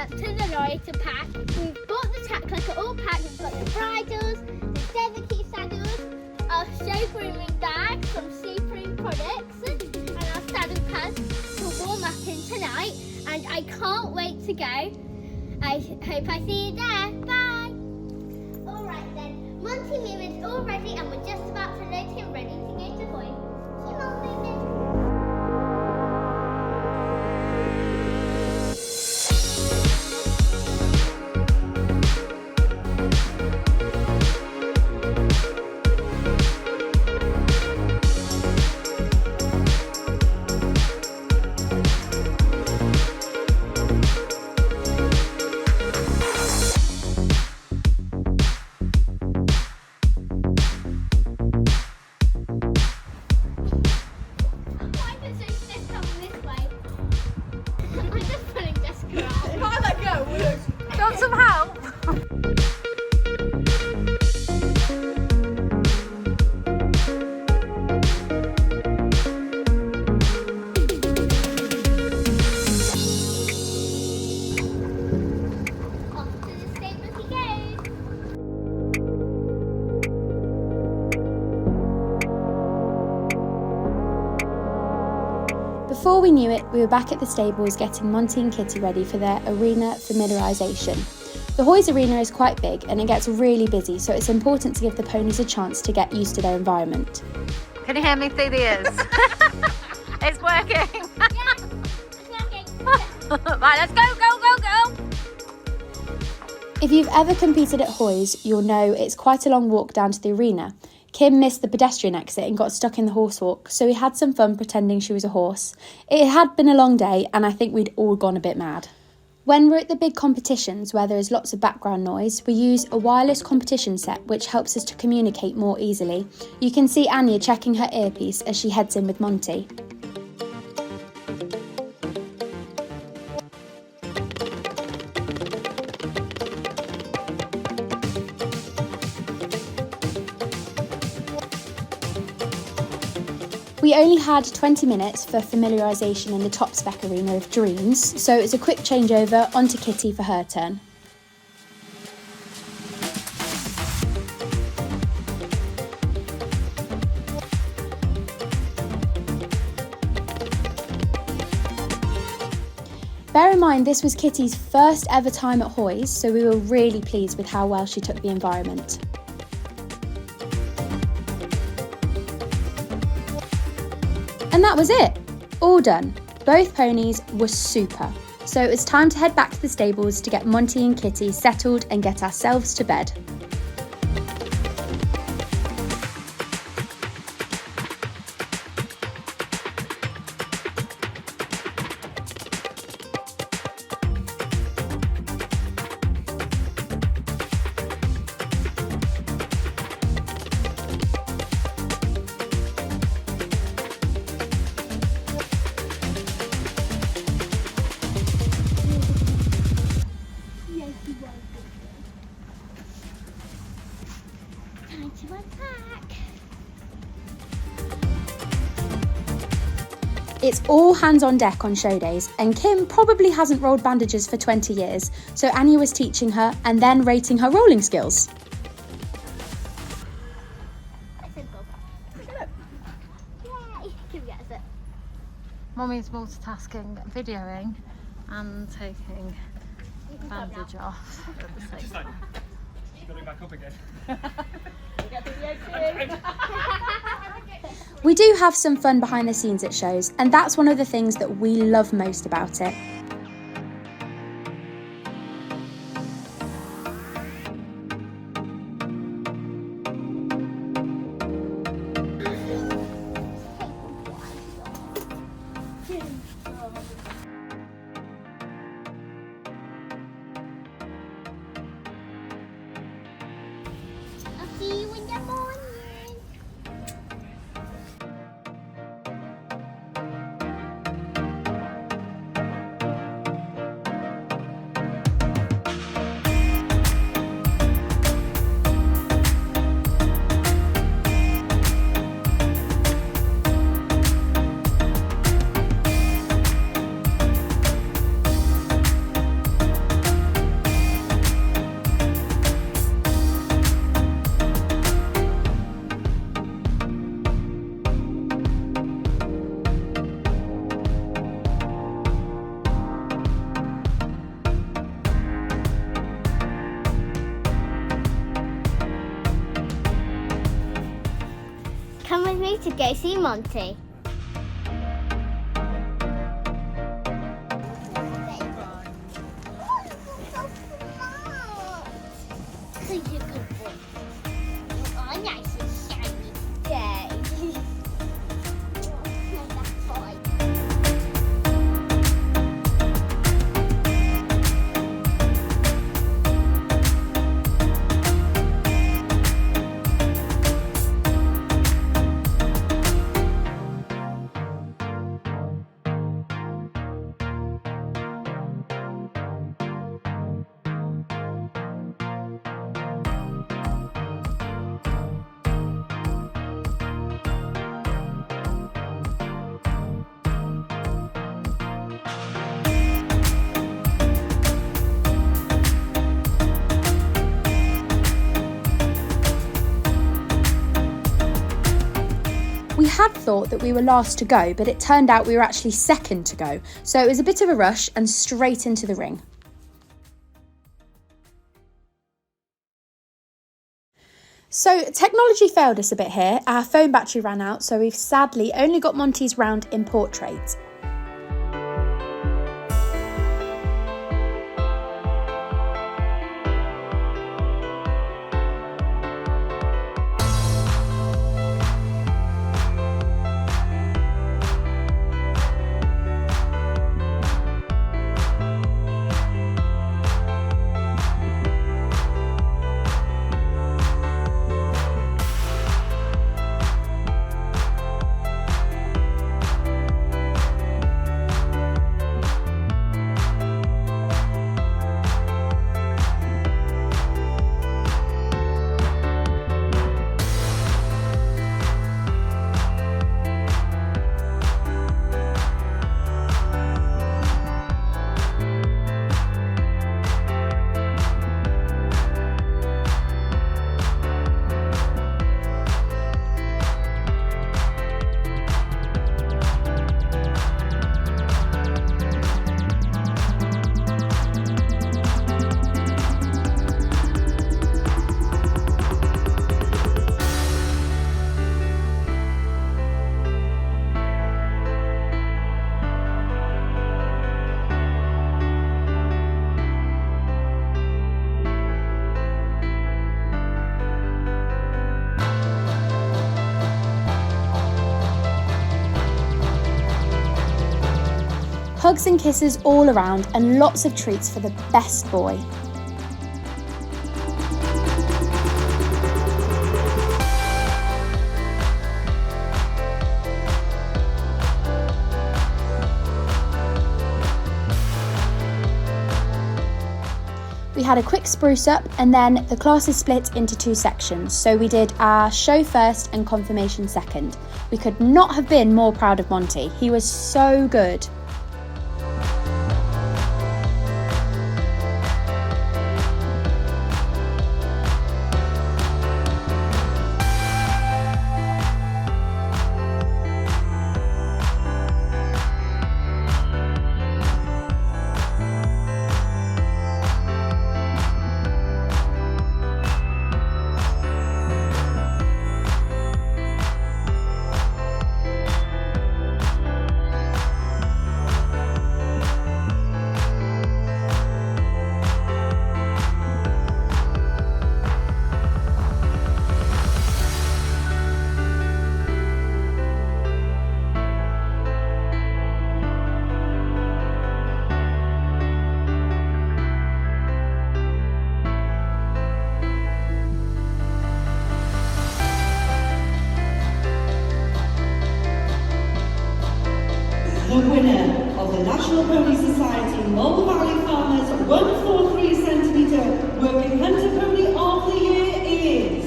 to the lorry to pack. We've bought the tack clicker all packed. We've got the bridles, the feather key saddles, our show grooming bags, some sleeping products, and our saddle pads to warm up in tonight. And I can't wait to go. I hope I see you there. Bye. Alright then, Monty here is all ready and we're just about to load him ready to go to Hoy. Come on, baby. Want some help? Before we knew it, we were back at the stables getting Monty and Kitty ready for their arena familiarization. The Hoy's arena is quite big and it gets really busy, so it's important to give the ponies a chance to get used to their environment. Can you hear me through the ears? It's working. Yeah, it's working. Right, let's go, go, go, go. If you've ever competed at Hoy's, you'll know it's quite a long walk down to the arena. Kim missed the pedestrian exit and got stuck in the horse walk, so we had some fun pretending she was a horse. It had been a long day and I think we'd all gone a bit mad. When we're at the big competitions where there is lots of background noise, we use a wireless competition set which helps us to communicate more easily. You can see Anya checking her earpiece as she heads in with Monty. We only had 20 minutes for familiarisation in the top spec arena of Dreams, so it was a quick changeover onto Kitty for her turn. Bear in mind this was Kitty's first ever time at Hoy's, so we were really pleased with how well she took the environment. And that was it, all done. Both ponies were super. So it was time to head back to the stables to get Monty and Kitty settled and get ourselves to bed. Time to unpack. It's all hands on deck on show days, and Kim probably hasn't rolled bandages for 20 years, so Anya was teaching her and then rating her rolling skills. Mummy's multitasking, videoing and taking bandage off at the same time. Got it back up again. We do have some fun behind the scenes at shows, and that's one of the things that we love most about it. I'll see you in the morning. me to go see Monty. Such a good boy. You are nice and shiny today. That's fine. We had thought that we were last to go, but it turned out we were actually second to go. So it was a bit of a rush and straight into the ring. So technology failed us a bit here. Our phone battery ran out, so we've sadly only got Monty's round in portrait. Hugs and kisses all around and lots of treats for the best boy. We had a quick spruce up and then the class is split into two sections. So we did our show first and confirmation second. We could not have been more proud of Monty. He was so good. The winner of the National Pony Society Mole Valley Farmers 143 cm Working Hunter Pony of the Year is...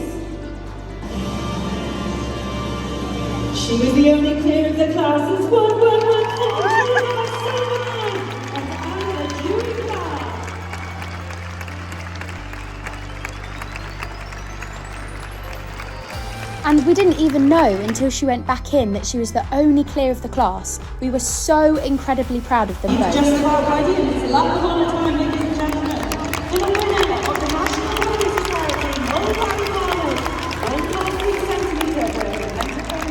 She was the only clear of the classes 1114 and Anya and Jim. And we didn't even know until she went back in that she was the only clear of the class. We were so incredibly proud of them both. Just about ready, and it's a lap of honour time, ladies and gentlemen, to the winner of the National Pony Society Mole Valley Farmers 143 cm Working Hunter Pony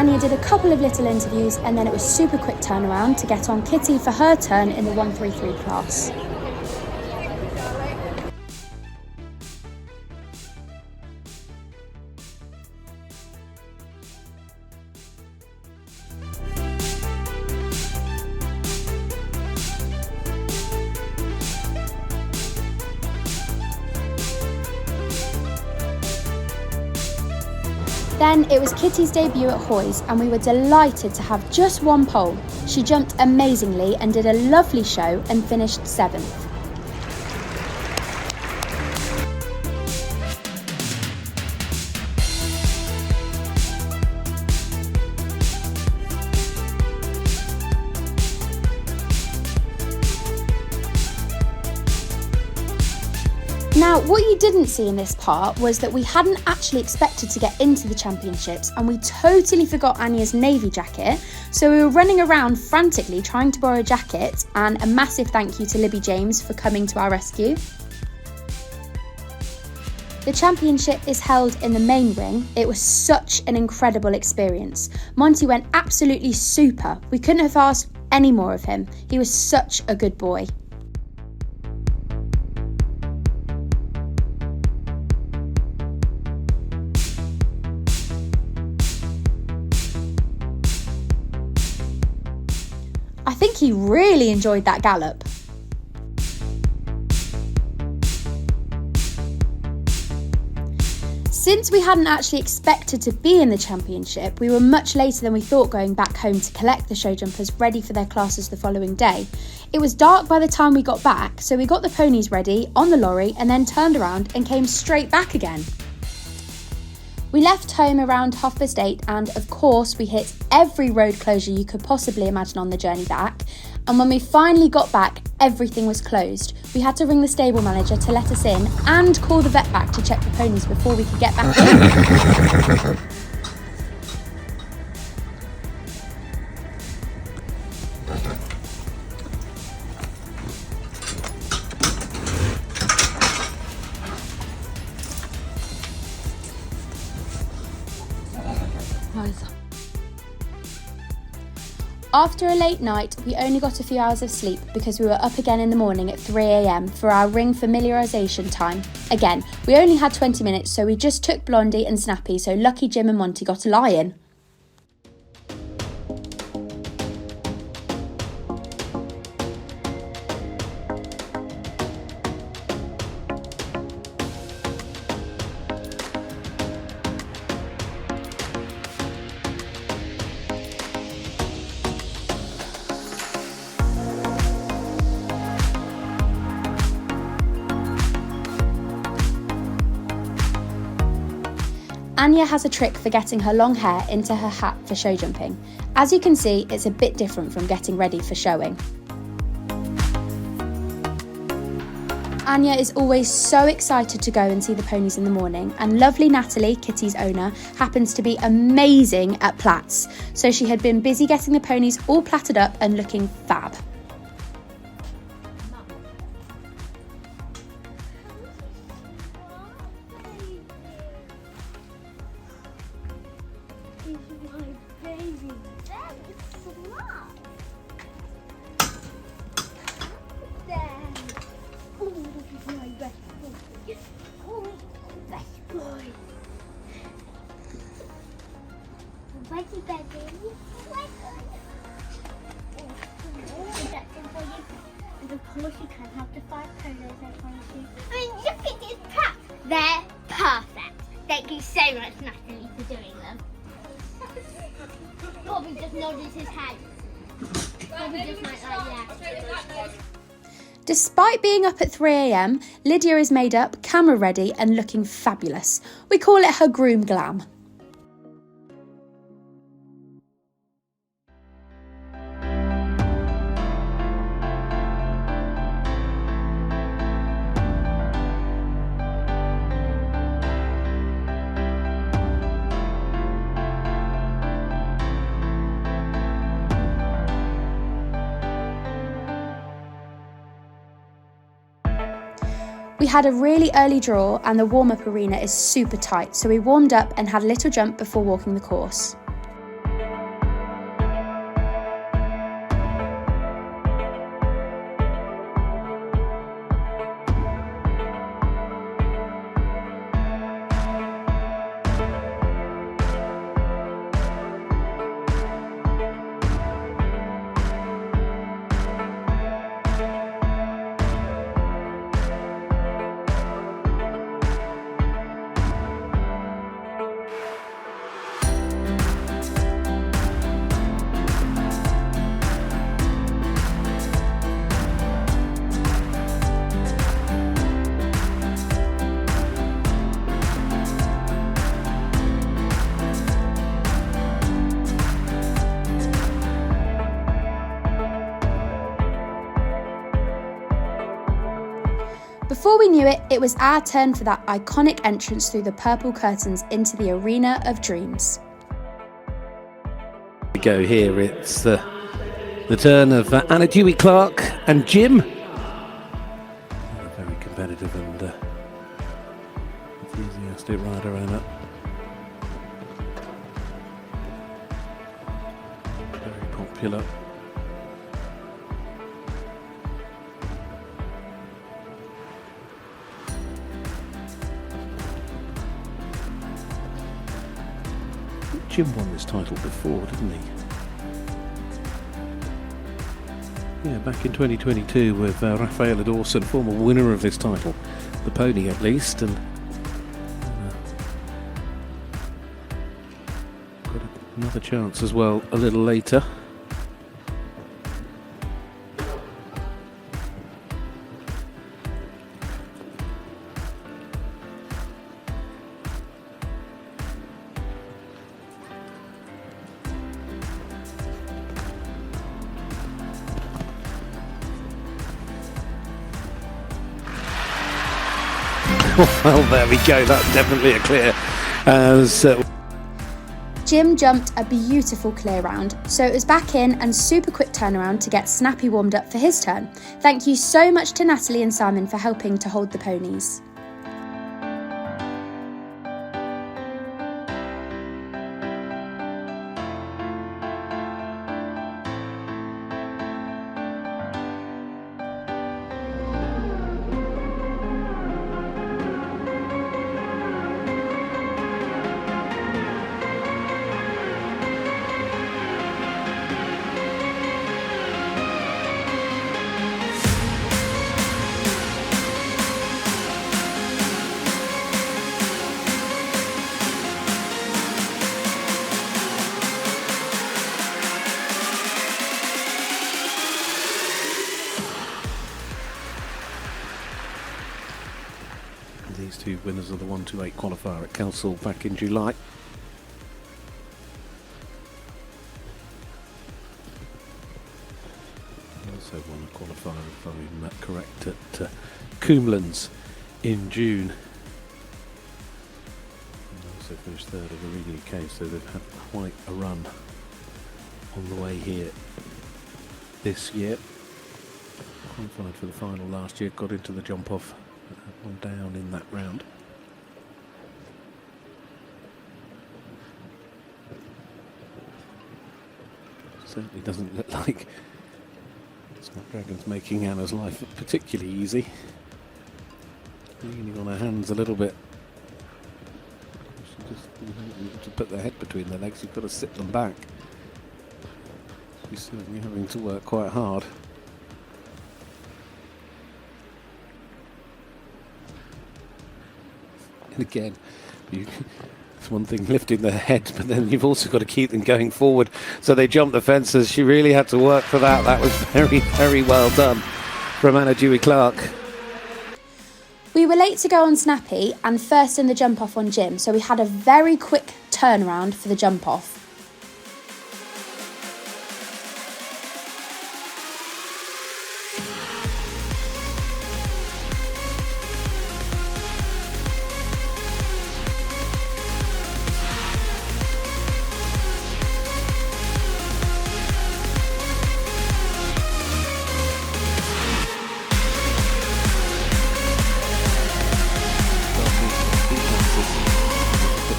Anya did a couple of little interviews and then it was super quick turnaround to get on Kitty for her turn in the 133 class. Then it was Kitty's debut at Hoy's and we were delighted to have just one pole. She jumped amazingly and did a lovely show and finished 7th. Now, what you didn't see in this part was that we hadn't actually expected to get into the championships and we totally forgot Anya's navy jacket, so we were running around frantically trying to borrow a jacket, and a massive thank you to Libby James for coming to our rescue. The championship is held in the main ring. It was such an incredible experience. Monty went absolutely super. We couldn't have asked any more of him. He was such a good boy. I think he really enjoyed that gallop. Since we hadn't actually expected to be in the championship, we were much later than we thought going back home to collect the show jumpers ready for their classes the following day. It was dark by the time we got back, so we got the ponies ready on the lorry and then turned around and came straight back again. We left home around 8:30 and of course we hit every road closure you could possibly imagine on the journey back, and when we finally got back everything was closed. We had to ring the stable manager to let us in and call the vet back to check the ponies before we could get back in. After a late night, we only got a few hours of sleep because we were up again in the morning at 3 a.m. for our ring familiarization time. Again, we only had 20 minutes, so we just took Blondie and Snappy, so lucky Jim and Monty got a lie in. Anya has a trick for getting her long hair into her hat for show jumping. As you can see, it's a bit different from getting ready for showing. Anya is always so excited to go and see the ponies in the morning, and lovely Natalie, Kitty's owner, happens to be amazing at plaits, so she had been busy getting the ponies all plaited up and looking fab. Of course you can have the 5 polos I promise you. I mean, look at these packs. They're perfect. Thank you so much, Natalie, for doing them. Bobby just nodded his head. Bobby just went like, yeah. Despite being up at 3 a.m, Lydia is made up, camera ready and looking fabulous. We call it her groom glam. We had a really early draw and the warm-up arena is super tight, so we warmed up and had a little jump before walking the course. Before we knew it, it was our turn for that iconic entrance through the purple curtains into the Arena of Dreams. We go here, it's the turn of Anya, Dewey, Clarke and Jim. Very competitive and enthusiastic rider, Anna. Very popular. Jim won this title before, didn't he? Yeah, back in 2022 with Rafaela Dawson, former winner of this title, the pony at least, and got another chance as well a little later. Well, there we go. That's definitely a clear. Jim jumped a beautiful clear round, so it was back in and super quick turnaround to get Snappy warmed up for his turn. Thank you so much to Natalie and Simon for helping to hold the ponies. These two winners of the 1-2-8 qualifier at Kelsall back in July. Also won a qualifier, if I'm correct, at Coomlands in June. And also finished third at Arena UK, so they've had quite a run on the way here this year. Qualified for the final last year, got into the jump off. One down in that round. Certainly doesn't look like Snapdragon's making Anna's life particularly easy. Leaning on her hands a little bit. She just to put their head between their legs, you've got to sit them back. She's certainly having to work quite hard. And again, it's one thing lifting their head, but then you've also got to keep them going forward. So they jumped the fences. She really had to work for that. That was very, very well done from Anya, Dewey, Clarke. We were late to go on Snappy and first in the jump off on Jim, so we had a very quick turnaround for the jump off.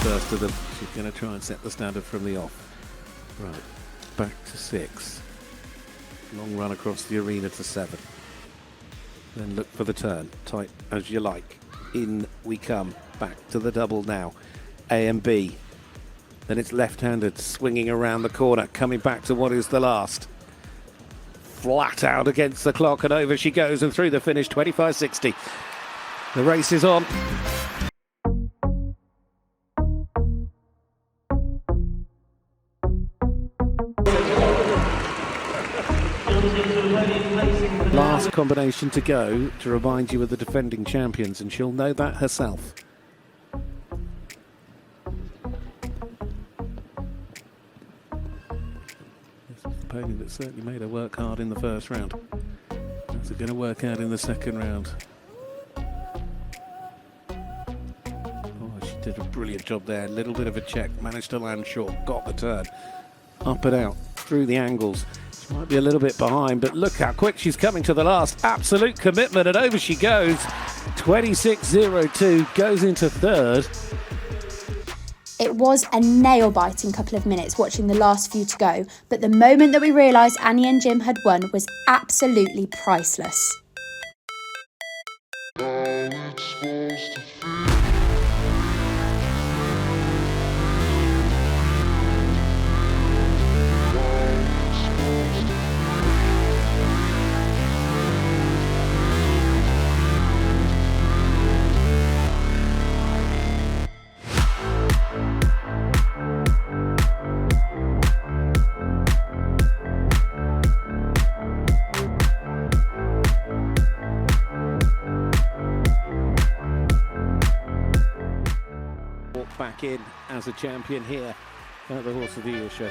First of them, she's going to try and set the standard from the off. Right, back to 6. Long run across the arena to 7. Then look for the turn, tight as you like. In we come, back to the double now. A and B. Then it's left-handed, swinging around the corner, coming back to what is the last. Flat out against the clock and over she goes and through the finish, 25.60. The race is on. Last combination to go to remind you of the defending champions, and she'll know that herself. This is the pony that certainly made her work hard in the first round. How's it going to work out in the second round? Did a brilliant job there. A little bit of a check. Managed to land short. Got the turn. Up and out. Through the angles. She might be a little bit behind, but look how quick she's coming to the last. Absolute commitment, and over she goes. 26.02, goes into third. It was a nail-biting couple of minutes watching the last few to go, but the moment that we realised Anya and Jim had won was absolutely priceless. Back in as a champion here at the Horse of the Year show.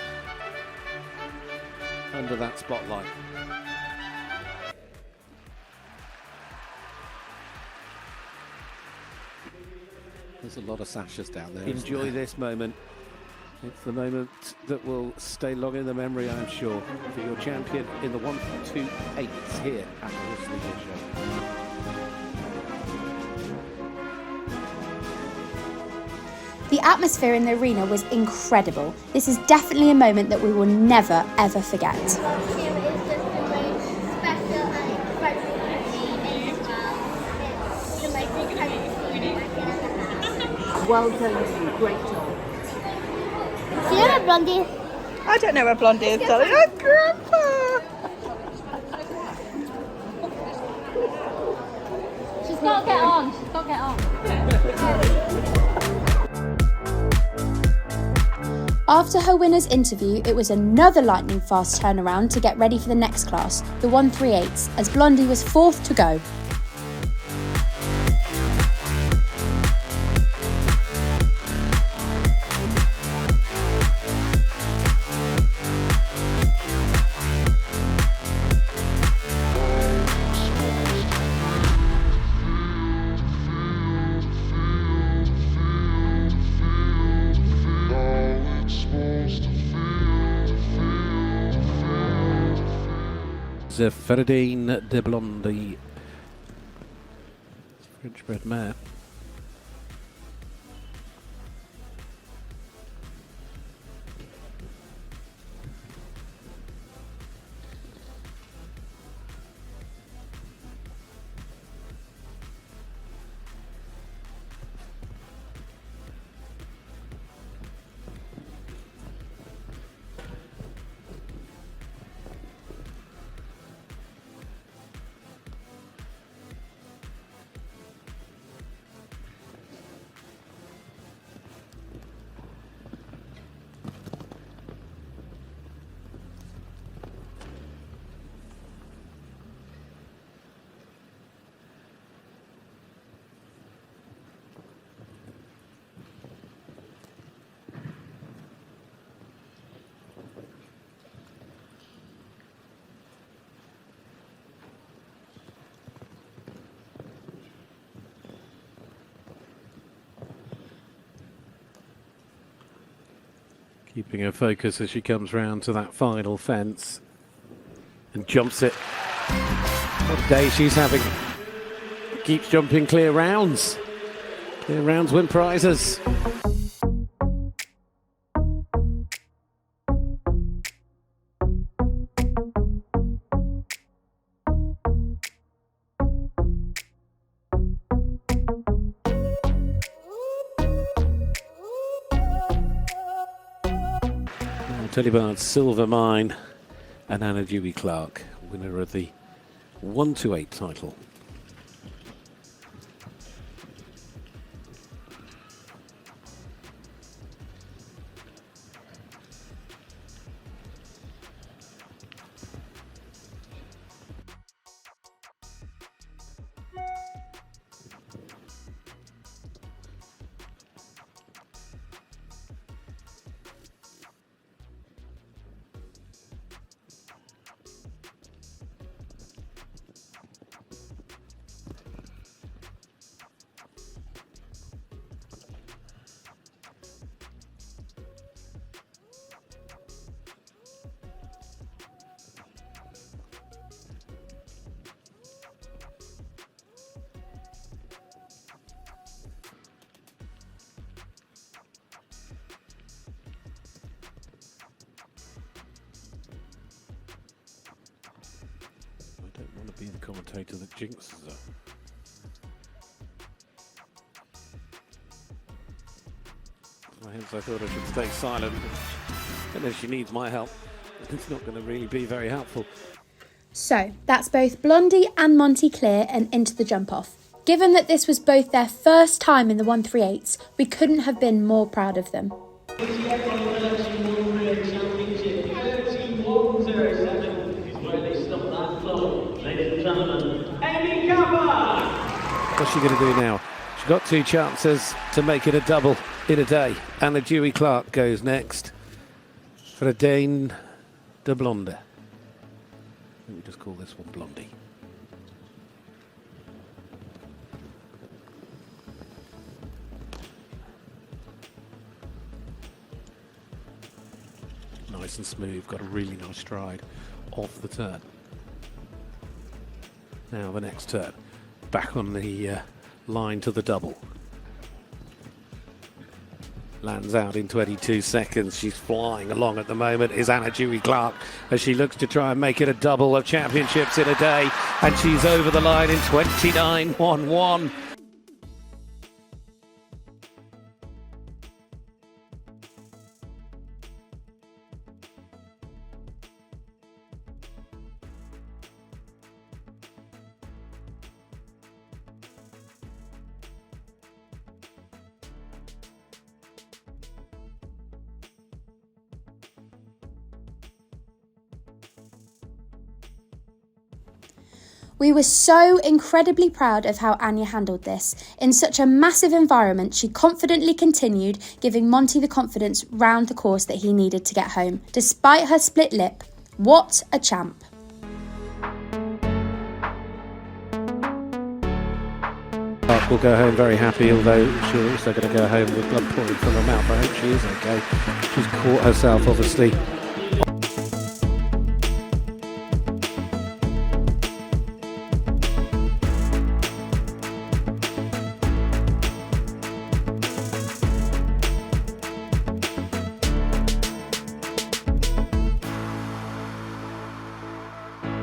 Under that spotlight. There's a lot of sashes down there. Enjoy this moment. It's the moment that will stay long in the memory, I'm sure, for your champion in the 1-2-8s here at the Horse of the Year show. The atmosphere in the arena was incredible. This is definitely a moment that we will never, ever forget. Jim is just the most special and incredible evening as well. It's the most incredible feeling I can ever have. Well done, you. Great job. Do you know what Blondie? I don't know where Blondie is, darling. Oh, Grandpa! She's got to get on. She's got to get on. After her winner's interview, it was another lightning fast turnaround to get ready for the next class, the 1-3-8s, as Blondie was fourth to go. Ferdinand de Blondie, French bred mare. Keeping her focus as she comes round to that final fence and jumps it. What a day she's having. Keeps jumping clear rounds. Clear rounds win prizes. Tullibard's Silver Mine and Anna Dewey Clarke, winner of the 1-8 title. be the commentator that jinxes her. Hence I thought I should stay silent. And if she needs my help, it's not going to really be very helpful. So, that's both Blondie and Monty clear and into the jump-off. Given that this was both their first time in the 138s, we couldn't have been more proud of them. What's she going to do now? She's got 2 chances to make it a double in a day. And the Dewey Clarke goes next for a Dane de Blonde. Let me just call this one Blondie. Nice and smooth, got a really nice stride off the turn. Now the next turn, back on the line to the double. Lands out in 22 seconds. She's flying along at the moment, is Anna Dewey Clarke, as she looks to try and make it a double of championships in a day. And she's over the line in 29.11. We were so incredibly proud of how Anya handled this. In such a massive environment, she confidently continued, giving Monty the confidence round the course that he needed to get home. Despite her split lip, what a champ. Clarke will go home very happy, although she's also going to go home with blood pouring from her mouth. I hope she is okay. She's caught herself, obviously.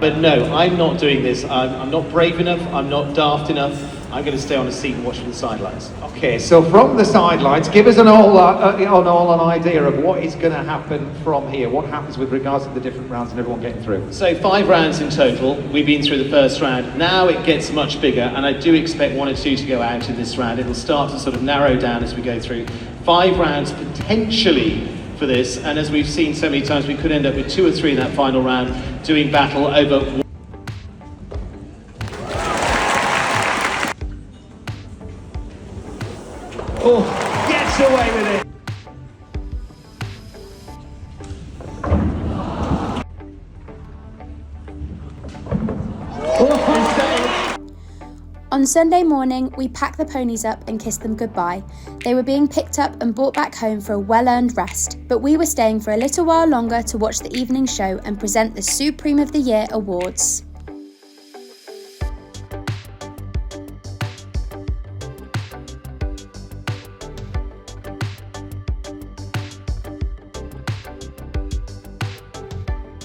But no, I'm not doing this. I'm not brave enough. I'm not daft enough. I'm going to stay on a seat and watch from the sidelines. Okay, so from the sidelines, give us an idea of what is going to happen from here. What happens with regards to the different rounds and everyone getting through? So 5 rounds in total. We've been through the first round. Now it gets much bigger, and I do expect 1 or 2 to go out in this round. It'll start to sort of narrow down as we go through. 5 rounds potentially for this, and as we've seen so many times, we could end up with 2 or 3 in that final round doing battle over. Oh, gets away with it. On Sunday morning, we packed the ponies up and kissed them goodbye. They were being picked up and brought back home for a well-earned rest, but we were staying for a little while longer to watch the evening show and present the Supreme of the Year awards.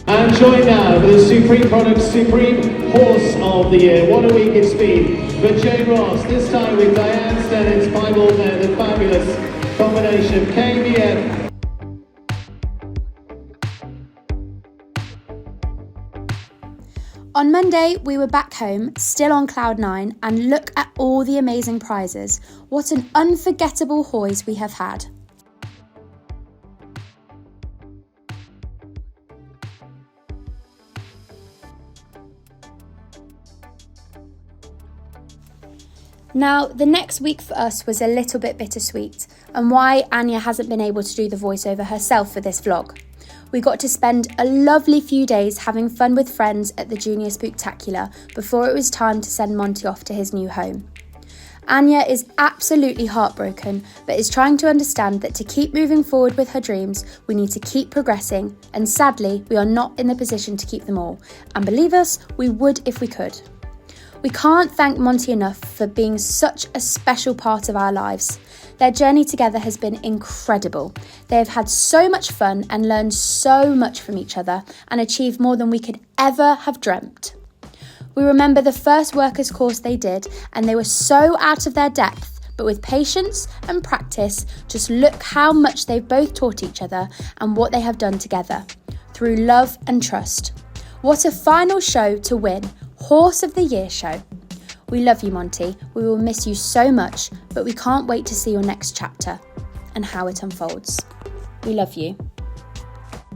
And join now for the Supreme Product Supreme Horse of the Year. What a week it's been for Jane Ross, this time with Diane Stennon's Piebald Mare, the fabulous combination KBM. On Monday, we were back home, still on cloud 9, and look at all the amazing prizes. What an unforgettable hoys we have had. Now, the next week for us was a little bit bittersweet, and why Anya hasn't been able to do the voiceover herself for this vlog. We got to spend a lovely few days having fun with friends at the Junior Spooktacular before it was time to send Monty off to his new home. Anya is absolutely heartbroken, but is trying to understand that to keep moving forward with her dreams, we need to keep progressing, and sadly, we are not in the position to keep them all. And believe us, we would if we could. We can't thank Monty enough for being such a special part of our lives. Their journey together has been incredible. They have had so much fun and learned so much from each other and achieved more than we could ever have dreamt. We remember the first workers course they did, and they were so out of their depth, but with patience and practice, just look how much they've both taught each other and what they have done together, through love and trust. What a final show to win Horse of the Year show. We love you, Monty. We will miss you so much, but we can't wait to see your next chapter and how it unfolds. We love you.